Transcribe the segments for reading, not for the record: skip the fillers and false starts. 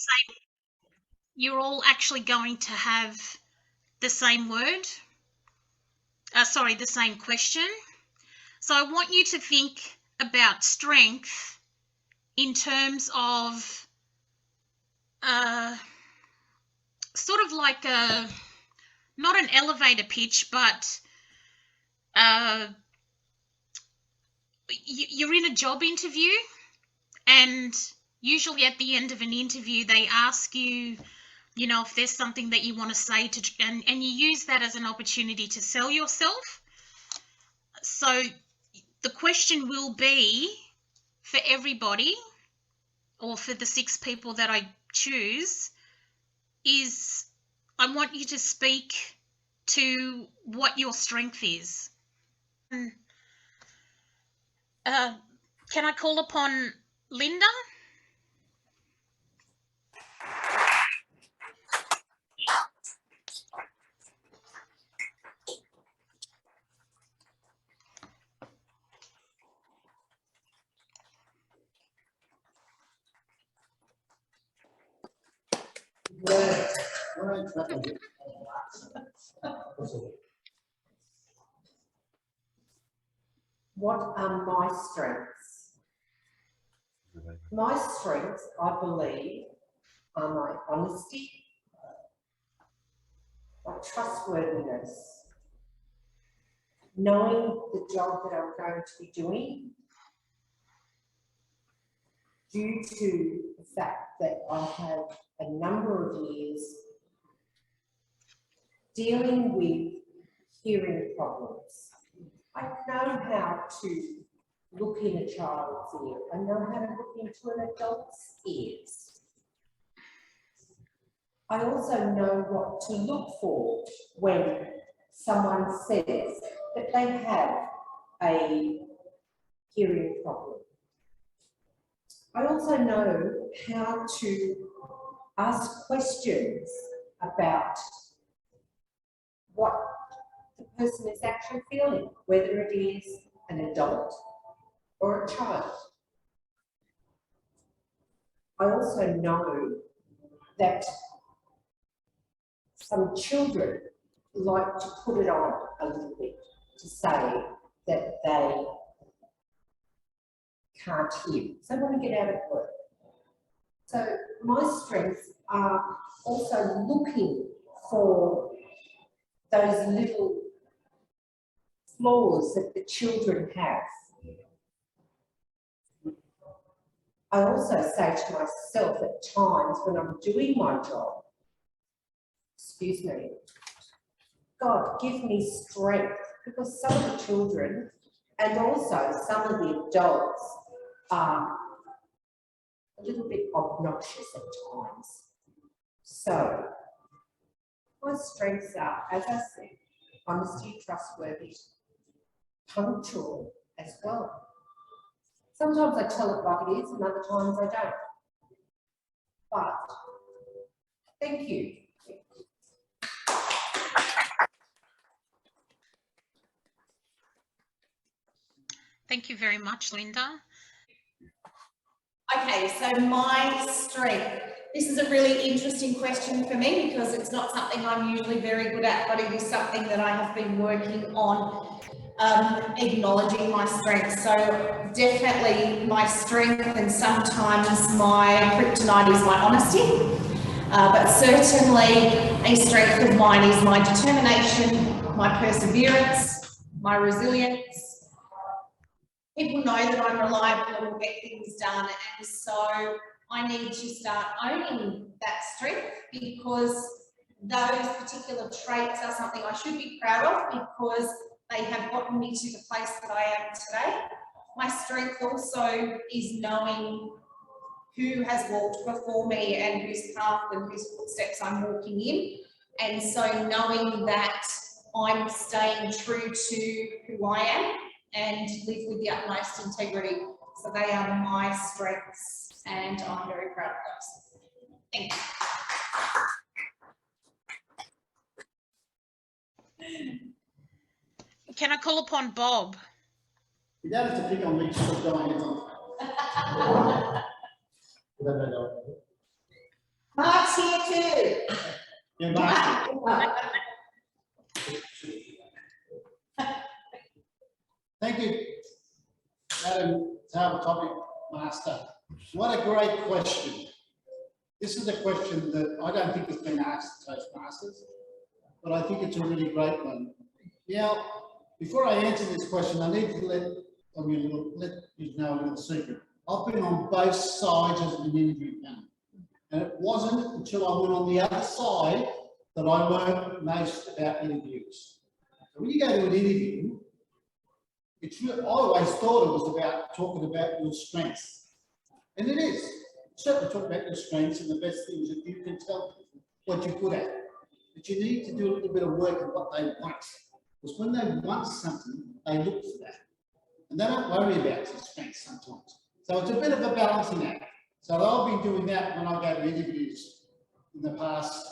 same, you're all actually going to have the same word. Sorry, the same question. So I want you to think about strength in terms of sort of like not an elevator pitch, but you're in a job interview, and usually at the end of an interview they ask you, you know, if there's something that you want to say to, and you use that as an opportunity to sell yourself. So the question will be for everybody, or for the 6 people that I choose, is I want you to speak to what your strength is. Can I call upon Linda? What are my strengths? My strengths, I believe, are my honesty, my trustworthiness, knowing the job that I'm going to be doing, due to the fact that I have a number of years dealing with hearing problems. I know how to look in a child's ear. I know how to look into an adult's ears. I also know what to look for when someone says that they have a hearing problem. I also know how to ask questions about what the person is actually feeling, whether it is an adult or a child. I also know that some children like to put it on a little bit to say that they can't hear. So I want to get out of work. So my strengths are also looking for those little flaws that the children have. I also say to myself at times when I'm doing my job, excuse me, God, give me strength, because some of the children and also some of the adults are a little bit obnoxious at times. So my strengths are, as I said, honesty, trustworthy, punctual as well. Sometimes I tell it like it is and other times I don't. But thank you. Thank you very much, Linda. Okay, so my strength. This is a really interesting question for me because it's not something I'm usually very good at, but it is something that I have been working on, acknowledging my strengths. So definitely my strength, and sometimes my kryptonite is my honesty, but certainly a strength of mine is my determination, my perseverance, my resilience. People know that I'm reliable and will get things done, and so I need to start owning that strength, because those particular traits are something I should be proud of because they have gotten me to the place that I am today. My strength also is knowing who has walked before me and whose path and whose footsteps I'm walking in, and so knowing that I'm staying true to who I am and live with the utmost integrity. So they are my strengths and I'm very proud of those. Thank you. Can I call upon Bob? You don't have to pick on me to stop going. Mark's here too. Yeah, Mark. Thank you, Madam Topic Master. What a great question. This is a question that I don't think has been asked to Toastmasters, but I think it's a really great one. Now, before I answer this question, I need to let you know a little secret. I've been on both sides of an interview panel, and it wasn't until I went on the other side that I learned most about interviews. So when you go to an interview, it's really, I always thought it was about talking about your strengths, and it is. Certainly talk about your strengths and the best things that you can tell people what you're good at. But you need to do a little bit of work on what they want. Because when they want something, they look for that. And they don't worry about your strengths sometimes. So it's a bit of a balancing act. So I've been doing that when I go to interviews in the past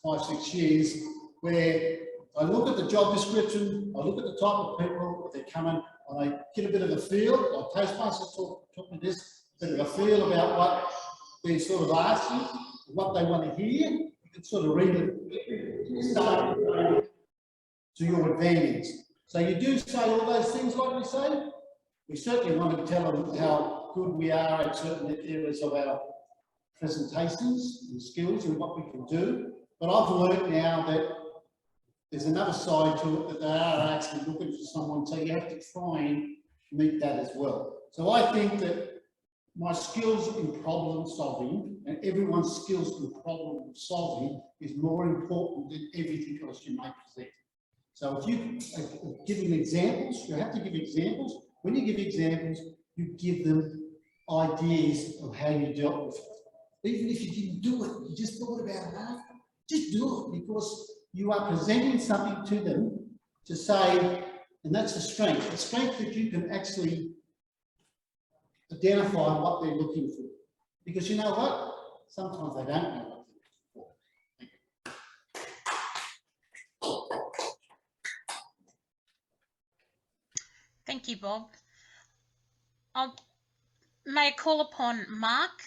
5-6 years, where I look at the job description, I look at the type of people that they're coming, and I get a bit of a feel, like Toastmasters taught me this, a bit of a feel about what they're sort of asking, what they want to hear. You can sort of read it, start to your advantage. So you do say all those things like we say. We certainly want to tell them how good we are at certain areas of our presentations and skills and what we can do. But I've learned now that there's another side to it, that they are actually looking for someone, so you have to try and meet that as well. So I think that my skills in problem solving, and everyone's skills in problem solving, is more important than everything else you may present. So if you are giving examples, you have to give examples. When you give examples, you give them ideas of how you dealt with it. Even if you didn't do it, you just thought about it after, just do it, because you are presenting something to them to say, and that's a strength that you can actually identify what they're looking for. Because you know what? Sometimes they don't know what they're looking for. Thank you, Bob. May I call upon Mark?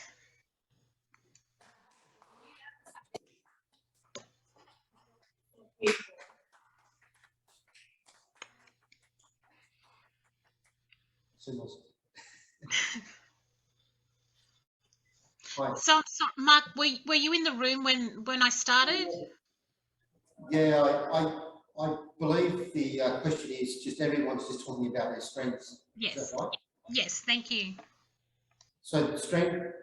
So, Mark, were you in the room when I started? Yeah, I believe the question is just everyone's just talking about their strengths. Yes. Is that right? Yes, thank you. So strength,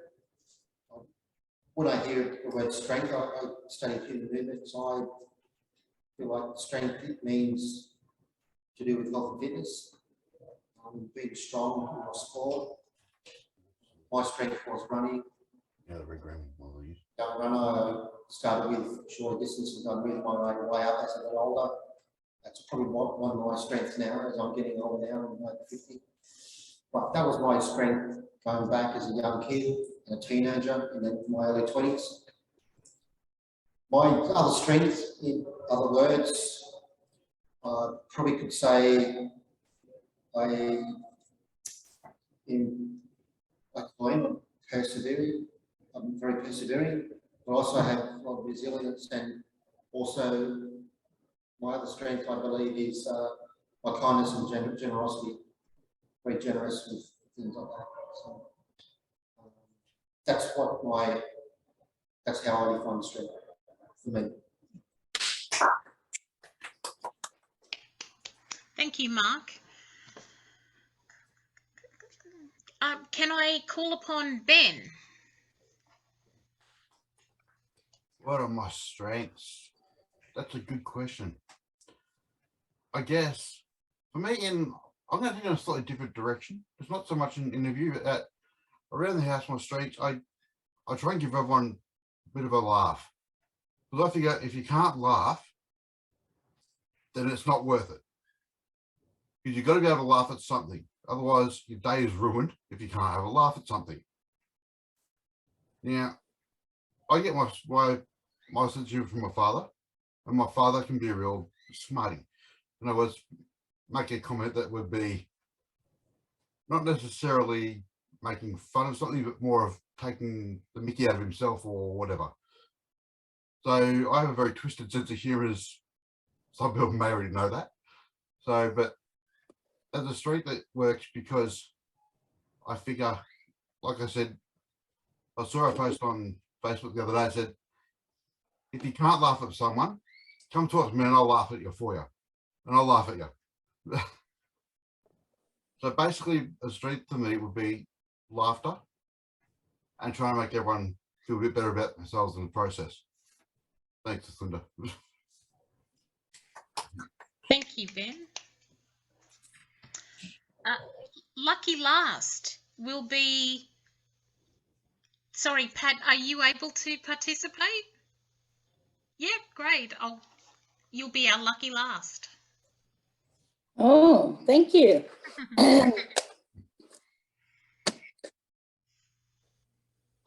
when I hear the word strength, I study human movements. I feel like strength, it means to do with health and fitness, being strong in my sport. My strength was running. Yeah, the regramming model use. Young runner, I started with short distance and done with my way up as I got older. That's probably one of my strengths now as I'm getting older now, I'm over 50. But that was my strength going back as a young kid and a teenager and then my early 20s. My other strengths, in other words, probably could say I am persevering. I'm very persevering, but also have a lot of resilience, and also my other strength, I believe, is my kindness and generosity. Very generous with things like that. So that's how I define strength for me. Thank you, Mark. Can I call upon Ben? What are my strengths? That's a good question. I guess for me, I'm going to take in a slightly different direction. It's not so much an interview, but that around the house, my strengths, I try and give everyone a bit of a laugh. Because I figure if you can't laugh, then it's not worth it. Because you've got to be able to laugh at something. Otherwise, your day is ruined if you can't have a laugh at something. Now, I get my sense of humor from my father, and my father can be a real smarty. In other words, make a comment that would be not necessarily making fun of something, but more of taking the mickey out of himself or whatever. So I have a very twisted sense of humour, as some people may already know that. So, but as a streak, that works because I figure, like I said, I saw a post on Facebook the other day. I said, if you can't laugh at someone, come talk to me and I'll laugh at you for you. And I'll laugh at you. So basically, a streak to me would be laughter and trying to make everyone feel a bit better about themselves in the process. Thanks, Linda. Thank you, Ben. Lucky last will be. Sorry, Pat, are you able to participate? Yeah, great. You'll be our lucky last. Oh, thank you. I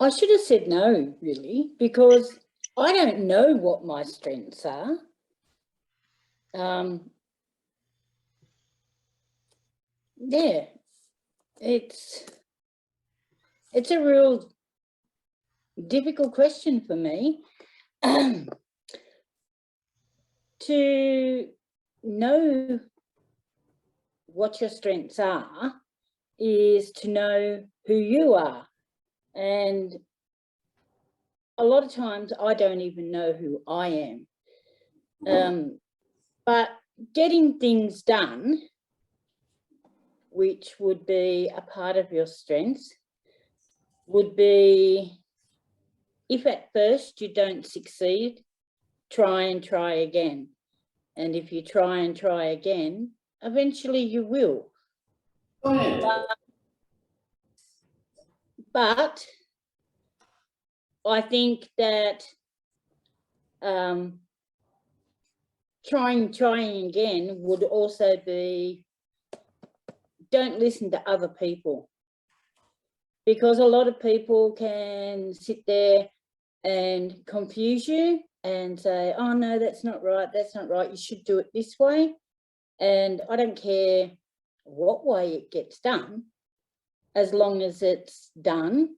should have said no, really, because I don't know what my strengths are. Yeah, it's a real difficult question for me. To know what your strengths are is to know who you are. And a lot of times I don't even know who I am. But getting things done, which would be a part of your strengths, would be, if at first you don't succeed, try and try again. And if you try and try again, eventually you will. But I think that trying again would also be, don't listen to other people, because a lot of people can sit there and confuse you and say, oh no, that's not right, you should do it this way. And I don't care what way it gets done, as long as it's done.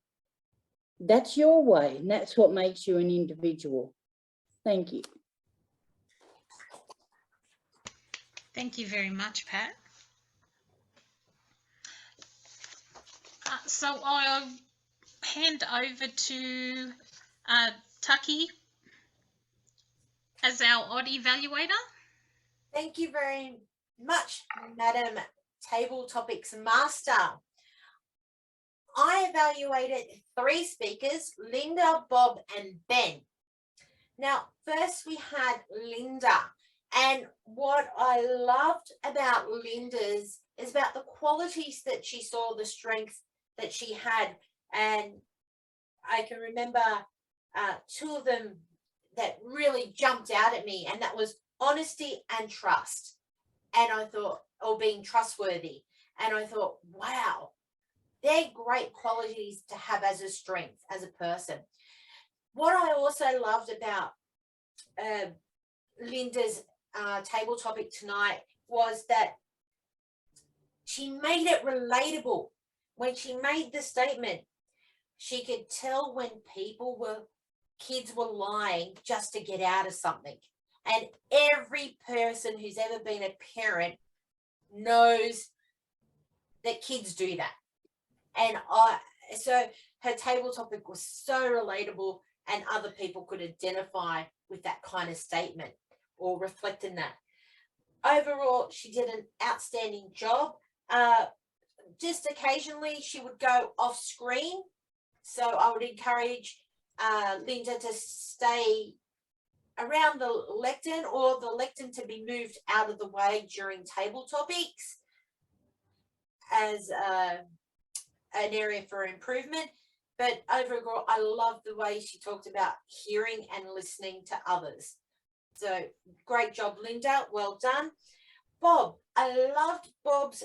That's your way, and that's what makes you an individual. Thank you. Thank you very much, Pat. So I'll hand over to Tucky as our odd evaluator. Thank you very much, Madam Table Topics Master. I evaluated 3 speakers, Linda, Bob, and Ben. Now, first we had Linda, and what I loved about Linda's is about the qualities that she saw, the strengths that she had, and I can remember 2 of them that really jumped out at me, and that was honesty and trust. And I thought, or being trustworthy, and I thought, wow, they're great qualities to have as a strength, as a person. What I also loved about Linda's table topic tonight was that she made it relatable. When she made the statement, she could tell when kids were lying just to get out of something. And every person who's ever been a parent knows that kids do that. And so her table topic was so relatable, and other people could identify with that kind of statement or reflect in that. Overall, she did an outstanding job. Just occasionally she would go off screen. So I would encourage Linda to stay around the lectern, or the lectern to be moved out of the way during table topics as an area for improvement. But overall, I love the way she talked about hearing and listening to others. So great job, Linda. Well done. Bob, I loved Bob's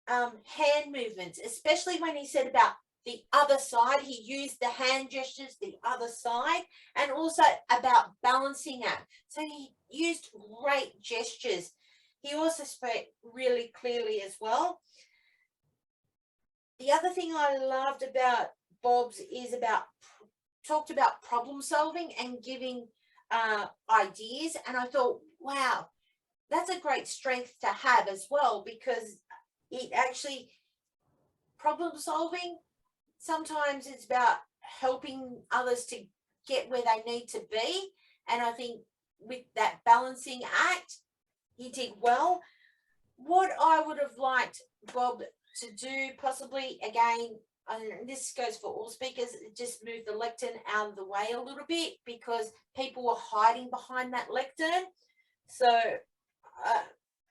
hand movements, especially when he said about the other side. He used the hand gestures, the other side, and also about balancing act. So he used great gestures. He also spoke really clearly as well. The other thing I loved about Bob's is about, talked about problem solving and giving ideas. And I thought, wow, that's a great strength to have as well, because it actually, problem solving, sometimes it's about helping others to get where they need to be. And I think with that balancing act, he did well. What I would have liked Bob to do, possibly again, and this goes for all speakers, just move the lectern out of the way a little bit, because people were hiding behind that lectern. So,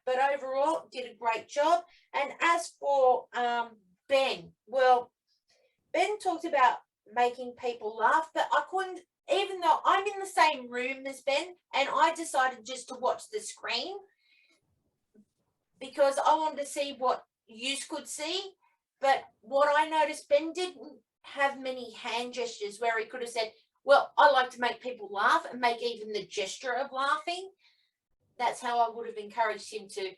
but overall, did a great job. And as for Ben, well, Ben talked about making people laugh, but I couldn't, even though I'm in the same room as Ben, and I decided just to watch the screen because I wanted to see what you could see. But what I noticed, Ben didn't have many hand gestures where he could have said, well, I like to make people laugh, and make even the gesture of laughing. That's how I would have encouraged him to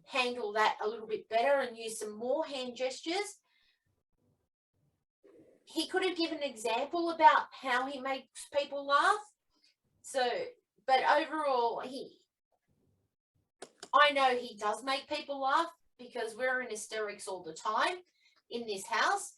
handle that a little bit better and use some more hand gestures. He could have given an example about how he makes people laugh. So, but overall, I know he does make people laugh, because we're in hysterics all the time in this house,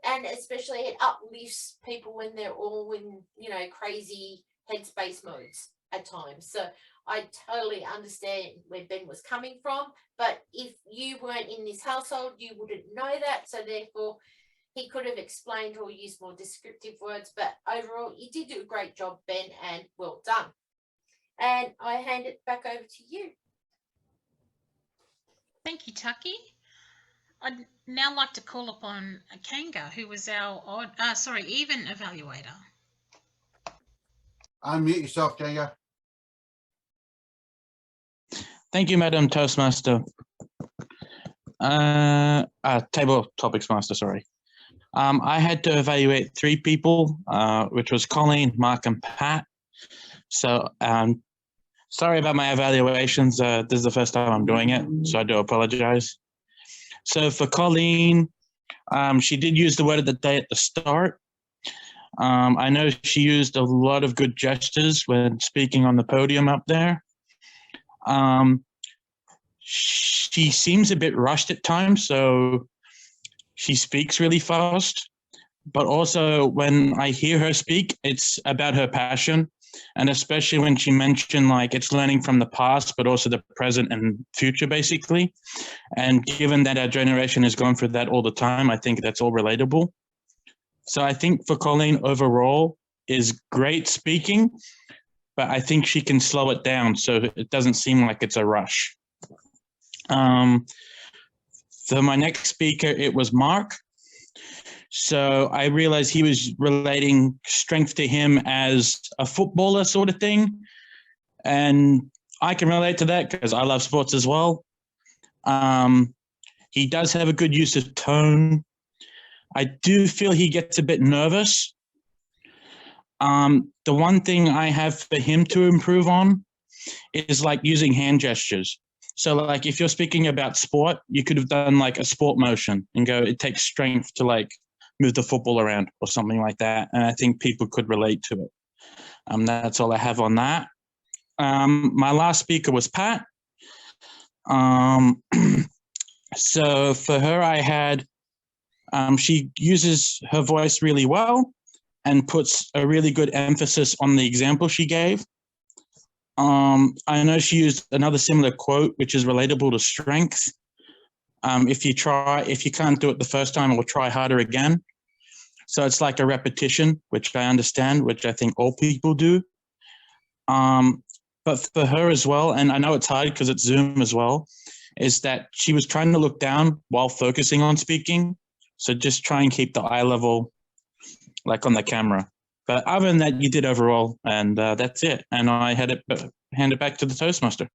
and especially it uplifts people when they're all in, you know, crazy headspace modes at times. So I totally understand where Ben was coming from, but if you weren't in this household, you wouldn't know that. So therefore, he could have explained or used more descriptive words, but overall, you did do a great job, Ben, and well done. And I hand it back over to you. Thank you, Taki. I'd now like to call upon Kanga, who was our even evaluator. Unmute yourself, Kanga. Thank you, Madam Toastmaster. Table Topics Master, sorry. I had to evaluate 3 people, which was Colleen, Mark, and Pat. So sorry about my evaluations. This is the first time I'm doing it, so I do apologize. So for Colleen, she did use the word of the day at the start. I know she used a lot of good gestures when speaking on the podium up there. She seems a bit rushed at times, so she speaks really fast. But also when I hear her speak, it's about her passion. And especially when she mentioned like it's learning from the past, but also the present and future, basically. And given that our generation is going through that all the time, I think that's all relatable. So I think for Colleen overall is great speaking, but I think she can slow it down so it doesn't seem like it's a rush. For my next speaker, it was Mark. So I realized he was relating strength to him as a footballer sort of thing. And I can relate to that because I love sports as well. He does have a good use of tone. I do feel he gets a bit nervous. The one thing I have for him to improve on is like using hand gestures. So like if you're speaking about sport, you could have done like a sport motion and go, it takes strength to like move the football around or something like that. And I think people could relate to it. That's all I have on that. My last speaker was Pat. So for her, I had, she uses her voice really well and puts a really good emphasis on the example she gave. I know she used another similar quote, which is relatable to strength. If you can't do it the first time, we'll try harder again. So it's like a repetition, which I understand, which I think all people do. But for her as well, and I know it's hard because it's Zoom as well, is that she was trying to look down while focusing on speaking. So just try and keep the eye level like on the camera. But other than that, you did overall, and that's it. And I hand it back to the Toastmaster.